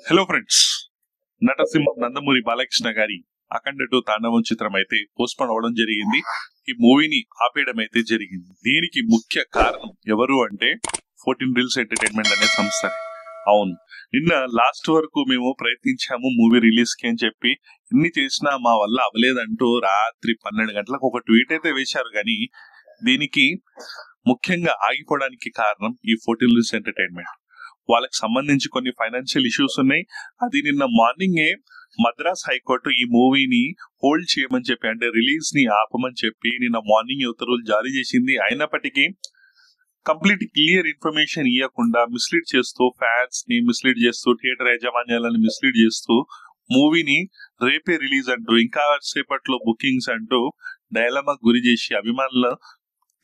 Hello friends, నటసింహం Nandamuri Balakrishna గారి అఖండ 2 తాండవం చిత్రం అయితే పోస్ట్పోన్ అవ్వడం జరిగింది. ఈ మూవీని ఆపేయడం అయితే జరిగింది. దీనికి ముఖ్య కారణం ఎవరు అంటే 14 రీల్స్ ఎంటర్టైన్మెంట్ అనే సంస్థ. అవును, నిన్న లాస్ట్ వరకు మేము ప్రయత్నించాము మూవీ రిలీజ్ కి అని చెప్పి, ఎన్ని చేసినా మా వల్ల అవ్వలేదంటూ రాత్రి 12 గంటలకు ఒక ట్వీట్ అయితే వేశారు. కానీ దీనికి ముఖ్యంగా ఆగిపోవడానికి కారణం ఈ 14 రీల్స్ ఎంటర్టైన్మెంట్. వాళ్ళకి సంబంధించి కొన్ని ఫైనాన్షియల్ ఇష్యూస్ ఉన్నాయి. అది నిన్న మార్నింగే మద్రాస్ హైకోర్టు ఈ మూవీని హోల్డ్ చేయమని చెప్పి, అంటే రిలీజ్ ని ఆపమని చెప్పి నిన్న మార్నింగ్ ఉత్తర్వులు జారీ చేసింది. అయినప్పటికీ కంప్లీట్ క్లియర్ ఇన్ఫర్మేషన్ ఇవ్వకుండా మిస్లీడ్ చేస్తూ, ఫ్యాన్స్ ని మిస్లీడ్ చేస్తూ, థియేటర్ యాజమాన్యాలను మిస్లీడ్ చేస్తూ మూవీని రేపే రిలీజ్ అంటూ, ఇంకా సేపట్లో బుకింగ్స్ అంటూ డైలమా గురి చేసి అభిమానుల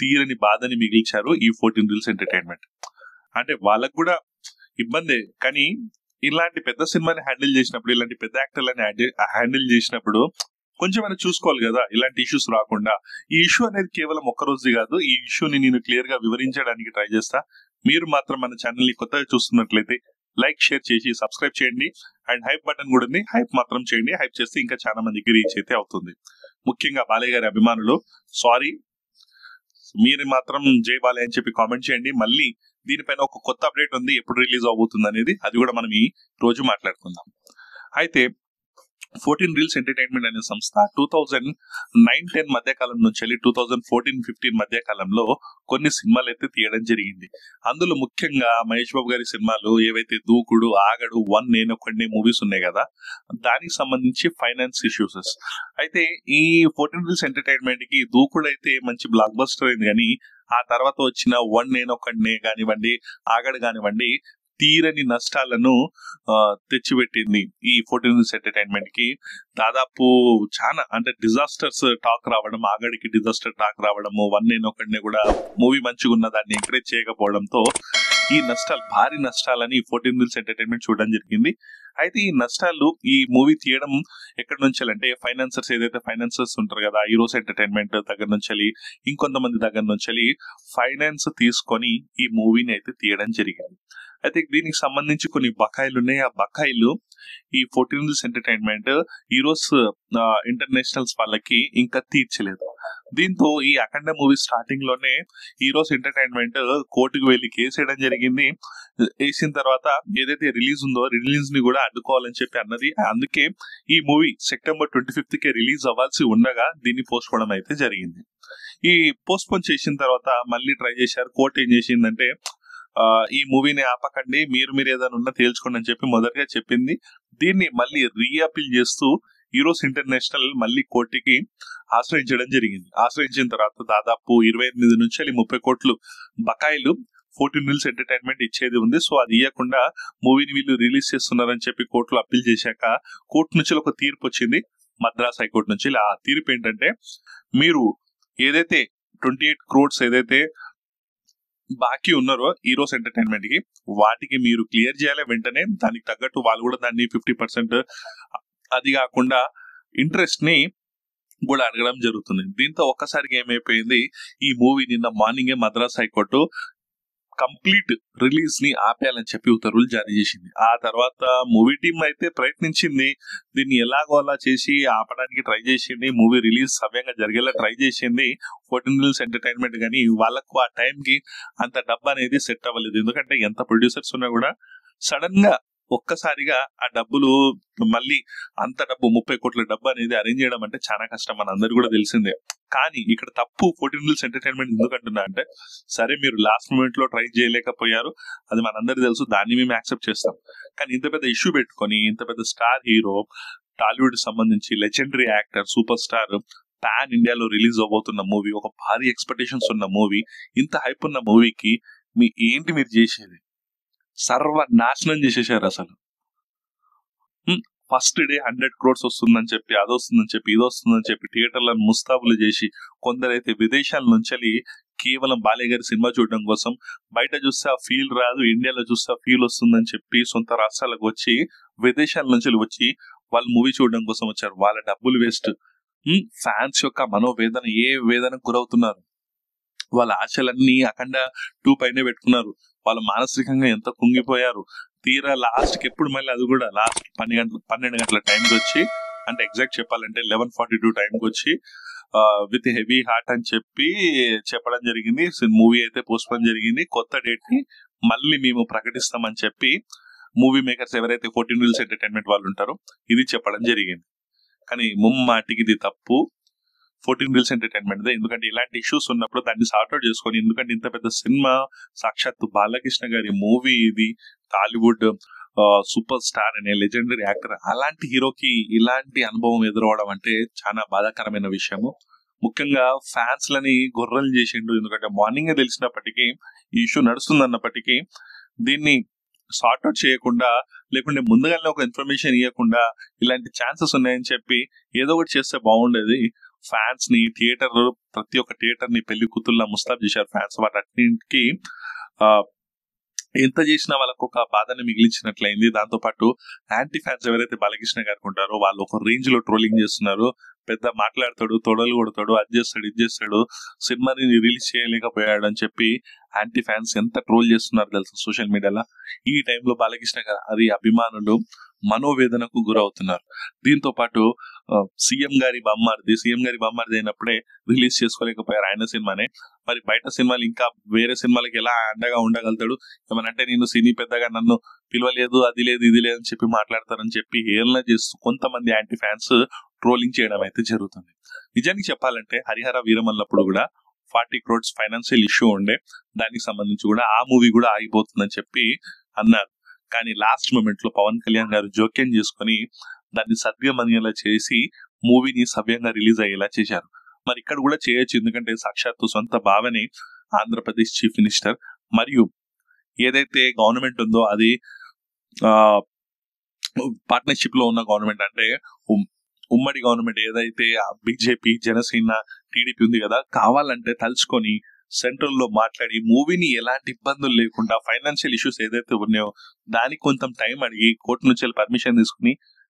తీరని బాధని మిగిల్చారు ఈ 14 రీల్స్ ఎంటర్టైన్మెంట్. అంటే వాళ్ళకు కూడా ఇబ్బందే, కానీ ఇలాంటి పెద్ద సినిమాని హ్యాండిల్ చేసినప్పుడు, ఇలాంటి పెద్ద యాక్టర్లని హ్యాండిల్ చేసినప్పుడు కొంచెం మనం చూసుకోవాలి కదా, ఇలాంటి ఇష్యూస్ రాకుండా. ఈ ఇష్యూ అనేది కేవలం ఒక్క రోజు కాదు. ఈ ఇష్యూని నేను క్లియర్ గా వివరించడానికి ట్రై చేస్తా. మీరు మాత్రం మన ఛానల్ ని కొత్తగా చూస్తున్నట్లయితే లైక్, షేర్ చేసి సబ్స్క్రైబ్ చేయండి. అండ్ హైప్ బటన్ కూడా ఉంది, హైప్ మాత్రం చేయండి. హైప్ చేస్తే ఇంకా చాలా మందికి రీచ్ అయితే అవుతుంది. ముఖ్యంగా బాలయ్య గారి అభిమానులు సారీ, మీరు మాత్రం జై బాలయ్య అని చెప్పి కామెంట్ చేయండి. మళ్ళీ దీనిపైన ఒక కొత్త అప్డేట్ ఉంది, ఎప్పుడు రిలీజ్ అవబోతుంది అనేది, అది కూడా మనం ఈ రోజు మాట్లాడుకుందాం. అయితే 14 రీల్స్ ఎంటర్టైన్మెంట్ అనే సంస్థ 2009-10 మధ్య కాలం నుంచి 2014-15 మధ్య కాలంలో కొన్ని సినిమాలు అయితే తీయడం జరిగింది. అందులో ముఖ్యంగా మహేష్ బాబు గారి సినిమాలు ఏవైతే దూకుడు, ఆగడు, 1 నేనొక్కడినే మూవీస్ ఉన్నాయి కదా, దానికి సంబంధించి ఫైనాన్స్ ఇష్యూస్. అయితే ఈ 14 రీల్స్ ఎంటర్టైన్మెంట్ కి దూకుడు అయితే మంచి బ్లాక్ బస్టర్ అయింది, కానీ ఆ తర్వాత వచ్చిన 1 నేనొక్కడినే కానివ్వండి, ఆగడు కానివ్వండి, తీరని నష్టాలను తెచ్చిపెట్టింది ఈ 14 రీల్స్ ఎంటర్టైన్మెంట్ కి. దాదాపు చాలా అంటే డిజాస్టర్స్ టాక్ రావడం, ఆగడికి డిజాస్టర్ టాక్ రావడము, 1 నేనొక్కడినే కూడా మూవీ మంచిగా ఉన్న దాన్ని ఎంకరేజ్ చేయకపోవడంతో ఈ నష్టాలు, భారీ నష్టాలని 14 రీల్స్ ఎంటర్టైన్మెంట్ చూడడం జరిగింది. అయితే ఈ నష్టాలు ఈ మూవీ తీయడం ఎక్కడి నుంచి అంటే, ఫైనాన్సర్స్ ఏదైతే ఫైనాన్సర్స్ ఉంటారు కదా, హీరోస్ ఎంటర్టైన్మెంట్ దగ్గర నుంచి, ఇంకొంతమంది దగ్గర నుంచి ఫైనాన్స్ తీసుకొని ఈ మూవీని అయితే తీయడం జరిగింది. అయితే దీనికి సంబంధించి కొన్ని బకాయిలు ఉన్నాయి. ఆ బకాయిలు ఈ 14 రీల్స్ ఎంటర్టైన్మెంట్ హీరోస్ ఇంటర్నేషనల్స్ వాళ్ళకి ఇంకా తీర్చలేదు. దీంతో ఈ అఖండ మూవీ స్టార్టింగ్ లోనే హీరోస్ ఎంటర్టైన్మెంట్ కోర్టుకు వెళ్లి కేసు వేయడం జరిగింది. వేసిన తర్వాత ఏదైతే రిలీజ్ ఉందో రిలీజ్ ని కూడా అడ్డుకోవాలని చెప్పి అన్నది. అందుకే ఈ మూవీ September 25th కే రిలీజ్ అవ్వాల్సి ఉండగా దీన్ని పోస్ట్ పోవడం అయితే జరిగింది. ఈ పోస్ట్ పోన్ చేసిన తర్వాత మళ్ళీ ట్రై చేశారు. కోర్టు ఏం చేసిందంటే, ఈ మూవీని ఆపకండి, మీరు ఏదైనా ఉన్నా తేల్చుకోండి అని చెప్పి మొదటగా చెప్పింది. దీన్ని మళ్ళీ రీఅపీల్ చేస్తూ హీరోస్ ఇంటర్నేషనల్ మళ్ళీ కోర్టుకి ఆశ్రయించడం జరిగింది. ఆశ్రయించిన తర్వాత దాదాపు 28 నుంచి 30 కోట్లు బకాయిలు 14 రీల్స్ ఎంటర్టైన్మెంట్ ఇచ్చేది ఉంది. సో అది ఇవ్వకుండా మూవీని వీళ్ళు రిలీజ్ చేస్తున్నారని చెప్పి కోర్టులో అప్పీల్ చేశాక కోర్టు నుంచి ఒక తీర్పు వచ్చింది, మద్రాస్ హైకోర్టు నుంచి. ఆ తీర్పు ఏంటంటే, మీరు ఏదైతే 28 crores ఏదైతే బాకీ ఉన్నారో హీరోస్ ఎంటర్టైన్మెంట్ కి, వాటికి మీరు క్లియర్ చేయాలి వెంటనే. దానికి తగ్గట్టు వాళ్ళు కూడా దాన్ని 50%, అది కాకుండా ఇంట్రెస్ట్ ని కూడా అడగడం జరుగుతుంది. దీంతో ఒక్కసారిగా ఏమైపోయింది, ఈ మూవీ నిన్న మార్నింగే మద్రాస్ హైకోర్టు కంప్లీట్ రిలీజ్ ని ఆపేయాలని చెప్పి ఉత్తర్వులు జారీ చేసింది. ఆ తర్వాత మూవీ టీం అయితే ప్రయత్నించింది, దీన్ని ఎలాగో అలా చేసి ఆపడానికి ట్రై చేసింది, మూవీ రిలీజ్ సవ్యంగా జరిగేలా ట్రై చేసింది 14 రీల్స్ ఎంటర్టైన్మెంట్. కానీ వాళ్ళకు ఆ టైం కి అంత డబ్బు అనేది సెట్ అవ్వలేదు. ఎందుకంటే ఎంత ప్రొడ్యూసర్స్ ఉన్నా కూడా సడన్ గా ఒక్కసారిగా ఆ డబ్బులు మళ్ళీ అంత డబ్బు 30 కోట్ల డబ్బు అనేది అరేంజ్ చేయడం అంటే చాలా కష్టం, మన అందరు కూడా తెలిసిందే. కానీ ఇక్కడ తప్పు 14 రీల్స్ ఎంటర్టైన్మెంట్ ఎందుకంటున్నా అంటే, సరే మీరు లాస్ట్ మూమెంట్ లో ట్రై చేయలేకపోయారు, అది మనందరికీ తెలుసు, దాన్ని మేము యాక్సెప్ట్ చేస్తాం. కానీ ఇంత పెద్ద ఇష్యూ పెట్టుకొని, ఇంత పెద్ద స్టార్ హీరో, టాలీవుడ్ సంబంధించి legendary actor, super star, pan ఇండియాలో రిలీజ్ అవబోతున్న మూవీ, ఒక భారీ ఎక్స్పెక్టేషన్స్ ఉన్న మూవీ, ఇంత హైప్ ఉన్న మూవీకి మీరు చేసేది సర్వనాశనం చేసేసారు అసలు. ఫస్ట్ డే 100 crores వస్తుందని చెప్పి, అది వస్తుందని చెప్పి, ఇది వస్తుందని చెప్పి థియేటర్లను ముస్తాబులు చేసి, కొందరైతే విదేశాల నుంచి కేవలం బాలయ్య గారి సినిమా చూడడం కోసం, బయట చూస్తే ఆ ఫీల్ రాదు, ఇండియాలో చూస్తే ఆ ఫీల్ వస్తుందని చెప్పి సొంత రాష్ట్రాలకు వచ్చి, విదేశాల నుంచి వచ్చి వాళ్ళు మూవీ చూడడం కోసం వచ్చారు. వాళ్ళ డబ్బులు వేస్ట్. ఫ్యాన్స్ యొక్క మనోవేదన, ఏ వేదనకు గురవుతున్నారు, వాళ్ళ ఆశలన్నీ అఖండ 2 పైనే పెట్టుకున్నారు. వాళ్ళు మానసికంగా ఎంత కుంగిపోయారు. తీరా లాస్ట్ కి ఎప్పుడు మళ్ళీ అది కూడా లాస్ట్ 12 గంటల టైంకి వచ్చి, అంటే ఎగ్జాక్ట్ చెప్పాలంటే 11:42 టైంకి వచ్చి విత్ హెవీ హార్ట్ అని చెప్పి చెప్పడం జరిగింది. మూవీ అయితే పోస్ట్పోన్ జరిగింది, కొత్త డేట్ ని మళ్ళీ మేము ప్రకటిస్తామని చెప్పి మూవీ మేకర్స్ ఎవరైతే 14 Wheels ఎంటర్టైన్మెంట్ వాళ్ళు ఉంటారో ఇది చెప్పడం జరిగింది. కానీ ముమ్మాటికి ఇది తప్పు 14 Wheels ఎంటర్టైన్మెంట్. ఎందుకంటే ఇలాంటి ఇష్యూస్ ఉన్నప్పుడు దాన్ని సార్ట్అవుట్ చేసుకొని, ఎందుకంటే ఇంత పెద్ద సినిమా, సాక్షాత్తు బాలకృష్ణ గారి మూవీ ఇది, టాలీవుడ్ సూపర్ స్టార్ అనే లెజెండరీ యాక్టర్, అలాంటి హీరోకి ఇలాంటి అనుభవం ఎదురవడం అంటే చాలా బాధాకరమైన విషయము. ముఖ్యంగా ఫ్యాన్స్ లని గొర్రెలు చేసిండు. ఎందుకంటే మార్నింగ్ తెలిసినప్పటికీ ఈ ఇష్యూ నడుస్తుందన్నప్పటికీ దీన్ని సార్ట్అవుట్ చేయకుండా, లేకుంటే ముందుగానే ఒక ఇన్ఫర్మేషన్ ఇవ్వకుండా ఇలాంటి ఛాన్సెస్ ఉన్నాయని చెప్పి ఏదో ఒకటి చేస్తే బాగుండేది. ఫ్యాన్స్ ని ప్రతి ఒక్క థియేటర్ ని పెళ్లి కూతుల్లా ముస్తాబ్ చేశారు ఫ్యాన్స్. వాటికి ఎంత చేసినా వాళ్ళకు ఒక బాధని మిగిలించినట్లయింది. దాంతో పాటు యాంటీ ఫ్యాన్స్ ఎవరైతే బాలకృష్ణ గారికి ఉంటారో వాళ్ళు ఒక రేంజ్ లో ట్రోలింగ్ చేస్తున్నారు. పెద్ద మాట్లాడతాడు, తొడలు కొడతాడు, అది చేస్తాడు, ఇది చేస్తాడు, సినిమాని రిలీజ్ చేయలేకపోయాడు అని చెప్పి యాంటీ ఫ్యాన్స్ ఎంత ట్రోల్ చేస్తున్నారు తెలుసు సోషల్ మీడియాలో. ఈ టైంలో బాలకృష్ణ గారి అభిమానులు మనోవేదనకు గురవుతున్నారు. దీంతో పాటు సీఎం గారి బొమ్మారిది అయినప్పుడే రిలీజ్ చేసుకోలేకపోయారు ఆయన సినిమానే. మరి బయట సినిమాలు ఇంకా వేరే సినిమాలకి ఎలా అండగా ఉండగలుగుతాడు? ఏమనంటే నేను సినీ పెద్దగా నన్ను పిలవలేదు, అది లేదు, ఇది లేదు అని చెప్పి మాట్లాడతారని చెప్పి ఏళ్ళ చేస్తూ కొంతమంది యాంటీ ఫ్యాన్స్ ట్రోలింగ్ చేయడం అయితే జరుగుతుంది. నిజానికి చెప్పాలంటే హరిహర వీరమల్లప్పుడు కూడా 40 crores ఫైనాన్షియల్ ఇష్యూ ఉండే, దానికి సంబంధించి కూడా ఆ మూవీ కూడా ఆగిపోతుందని చెప్పి అన్నారు. కానీ లాస్ట్ మూమెంట్ లో పవన్ కళ్యాణ్ గారు జోక్యం చేసుకుని దాన్ని సద్గమనియేలా చేసి మూవీని సవ్యంగా రిలీజ్ అయ్యేలా చేశారు. మరి ఇక్కడ కూడా చేయొచ్చు, ఎందుకంటే సాక్షాత్తు సొంత బావని ఆంధ్రప్రదేశ్ చీఫ్ మినిస్టర్, మరియు ఏదైతే గవర్నమెంట్ ఉందో అది పార్ట్నర్షిప్ లో ఉన్న గవర్నమెంట్, అంటే ఉమ్మడి గవర్నమెంట్ ఏదైతే బీజేపీ, జనసేన, టీడీపీ ఉంది కదా, కావాలంటే తలుచుకొని సెంట్రల్ లో మాట్లాడి మూవీని ఎలాంటి ఇబ్బందులు లేకుండా ఫైనాన్షియల్ ఇష్యూస్ ఏదైతే ఉన్నాయో దానికి కొంత టైం అడిగి కోర్టు నుంచి పర్మిషన్ తీసుకుని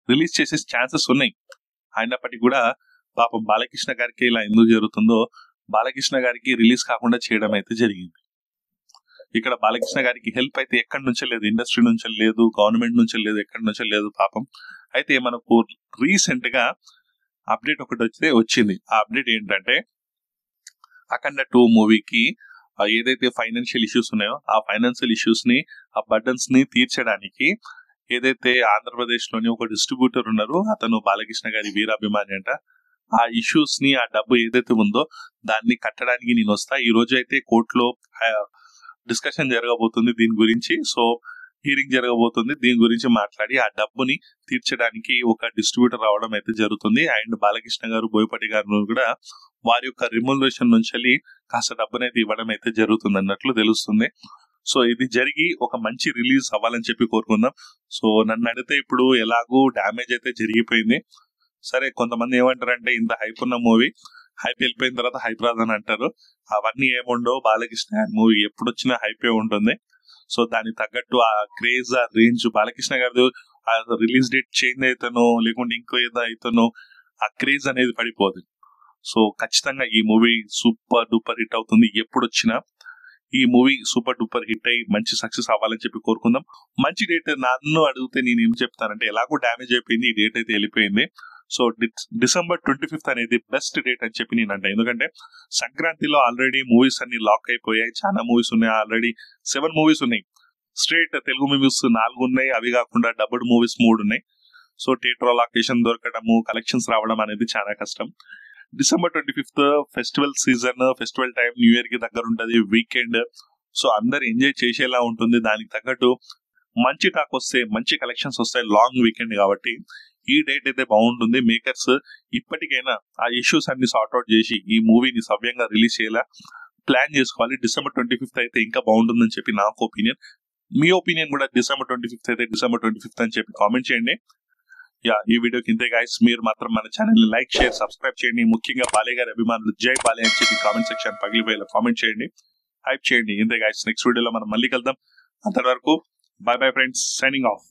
రిలీజ్ చేసే ఛాన్సెస్ ఉన్నాయి. అయినప్పటికీ కూడా పాపం బాలకృష్ణ గారికి ఇలా ఎందుకు జరుగుతుందో, బాలకృష్ణ గారికి రిలీజ్ కాకుండా చేయడం అయితే జరిగింది. ఇక్కడ బాలకృష్ణ గారికి హెల్ప్ అయితే ఎక్కడి నుంచే లేదు, ఇండస్ట్రీ నుంచి లేదు, గవర్నమెంట్ నుంచి లేదు, ఎక్కడి నుంచే లేదు పాపం. అయితే మనకు రీసెంట్ గా అప్డేట్ ఒకటి వచ్చింది. ఆ అప్డేట్ ఏంటంటే అఖండ 2 మూవీకి ఏదైతే ఫైనాన్షియల్ ఇష్యూస్ ఉన్నాయో ఆ ఫైనాన్షియల్ ఇష్యూస్ ని, ఆ బర్డన్స్ ని తీర్చడానికి ఏదైతే ఆంధ్రప్రదేశ్ లోని ఒక డిస్ట్రిబ్యూటర్ ఉన్నారు, అతను బాలకృష్ణ గారి వీరాభిమాని అంట, ఆ ఇష్యూస్ ని, ఆ డబ్బు ఏదైతే ఉందో దాన్ని కట్టడానికి నేను వస్తా. ఈ రోజు అయితే కోర్టులో డిస్కషన్ జరగబోతుంది దీని గురించి. సో హీరింగ్ జరగబోతుంది, దీని గురించి మాట్లాడి ఆ డబ్బుని తీర్చడానికి ఒక డిస్ట్రిబ్యూటర్ రావడం అయితే జరుగుతుంది. అండ్ బాలకృష్ణ గారు, బోయపాటి గారు కూడా వారి యొక్క రిమ్యూనరేషన్ నుంచి కాస్త డబ్బునైతే ఇవ్వడం అయితే జరుగుతుంది అన్నట్లు తెలుస్తుంది. సో ఇది జరిగి ఒక మంచి రిలీజ్ అవ్వాలని చెప్పి కోరుకుందాం. సో నన్ను అడిగితే ఇప్పుడు ఎలాగూ డ్యామేజ్ అయితే జరిగిపోయింది. సరే, కొంతమంది ఏమంటారంటే ఇంత హైప్ ఉన్న మూవీ హైప్ వెళ్ళిపోయిన తర్వాత హైప్ రాదని అంటారు. అవన్నీ ఏముండవు, బాలకృష్ణ మూవీ ఎప్పుడు వచ్చినా హైపే ఉంటుంది. సో దానికి తగ్గట్టు ఆ క్రేజ్, ఆ రేంజ్, బాలకృష్ణ గారు రిలీజ్ డేట్ చేంజ్ అవుతానో లేకుంటే ఇంకో ఏదో అవుతానో ఆ క్రేజ్ అనేది పడిపోదు. సో ఖచ్చితంగా ఈ మూవీ సూపర్ డూపర్ హిట్ అవుతుంది. ఎప్పుడు వచ్చినా ఈ మూవీ సూపర్ డూపర్ హిట్ అయ్యి మంచి సక్సెస్ అవ్వాలని చెప్పి కోరుకుందాం. మంచి డేట్ నన్ను అడిగితే నేను ఏం చెప్తానంటే, ఎలాగో డ్యామేజ్ అయిపోయింది, ఈ డేట్ అయితే వెళ్ళిపోయింది. సో December 25th అనేది బెస్ట్ డేట్ అని చెప్పి నేను అంటే, ఎందుకంటే సంక్రాంతిలో ఆల్రెడీ మూవీస్ అన్ని లాక్ అయిపోయాయి, చాలా మూవీస్ ఉన్నాయి, ఆల్రెడీ 7 మూవీస్ ఉన్నాయి. స్ట్రేట్ తెలుగు మూవీస్ 4 ఉన్నాయి, అవి కాకుండా డబ్బుడ్ మూవీస్ 3 ఉన్నాయి. సో థియేటర్ లొకేషన్ దొరకడము, కలెక్షన్స్ రావడం అనేది చాలా కష్టం. December 25th festival season, festival time, new year కి దగ్గర ఉంటది, వీకెండ్. సో అందరు ఎంజాయ్ చేసేలా ఉంటుంది. దానికి తగ్గట్టు మంచి టాక్ వస్తే, మంచి కలెక్షన్స్ వస్తాయి, లాంగ్ వీకెండ్ కాబట్టి ఈ డేట్ అయితే బాగుంటుంది. మేకర్స్ ఇప్పటికైనా ఆ ఇష్యూస్ అన్ని సార్ట్అవుట్ చేసి ఈ మూవీని సవ్యంగా రిలీజ్ చేయాలా ప్లాన్ చేసుకోవాలి. December 25th అయితే ఇంకా బాగుంటుందని చెప్పి నాకు ఒపీనియన్. మీ ఒపీనియన్ కూడా December 25th అయితే December 25th అని చెప్పి కామెంట్ చేయండి. ఈ వీడియోకి ఇంతే గైస్. మీరు మాత్రం మన ఛానల్ ని లైక్, షేర్, సబ్స్క్రైబ్ చేయండి. ముఖ్యంగా బాలయ్య గారి అభిమానులు జై బాలయ్య అని చెప్పి కామెంట్ సెక్షన్ పగిలిపోయేలా కామెంట్ చేయండి, హైప్ చేయండి. ఇంతే గైస్, నెక్స్ట్ వీడియోలో మనం మళ్ళీ కలుద్దాం. అంతవరకు by bye friends, signing off.